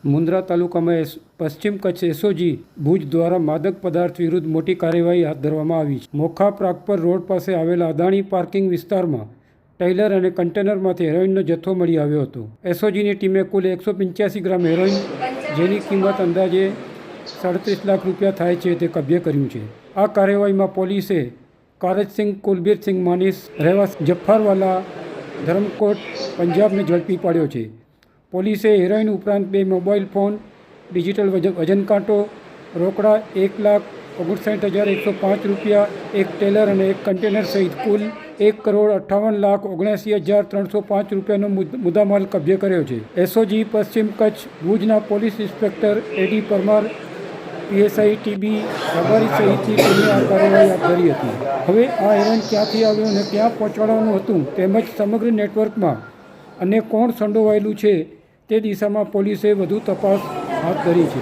મુન્દ્રા તાલુકામાં પશ્ચિમ કચ્છ એસઓજી ભુજ દ્વારા માદક પદાર્થ વિરુદ્ધ મોટી કાર્યવાહી હાથ ધરવામાં આવી છે. મોખા પ્રાગપર રોડ પાસે આવેલા અદાણી પાર્કિંગ વિસ્તારમાં ટેલર અને કન્ટેનરમાંથી હેરોઇનનો જથ્થો મળી આવ્યો હતો. એસઓજીની ટીમે કુલ 185 ગ્રામ હેરોઇન, જેની કિંમત અંદાજે 37 લાખ રૂપિયા થાય છે, તે કબજે કર્યું છે. આ કાર્યવાહીમાં પોલીસે કારજસિંહ કુલબીરસિંહ માનીસ રહેવાસી જફ્ફરવાલા ધરમકોટ પંજાબને ઝડપી પાડ્યો છે. પોલીસે હેરોઇન ઉપરાંત 2 મોબાઈલ ફોન, ડિજિટલ વજન કાંટો, રોકડા 1,59,105 રૂપિયા, એક ટેલર અને એક કન્ટેનર સહિત કુલ 1,58,79,305 રૂપિયાનો મુદ્દામાલ કબજે કર્યો છે. એસઓજી પશ્ચિમ કચ્છ ભુજના પોલીસ ઇન્સ્પેક્ટર એડી પરમાર, પીએસઆઈ ટીબી રબારી સહિતની ટીમે આ કાર્યવાહી હાથ ધરી હતી. હવે આ હેરોઇન ક્યાંથી આવ્યો અને ક્યાં પહોંચાડવાનું હતું તેમજ સમગ્ર નેટવર્કમાં અને કોણ સંડોવાયેલું છે તે દિશામાં પોલીસે વધુ તપાસ હાથ ધરી છે.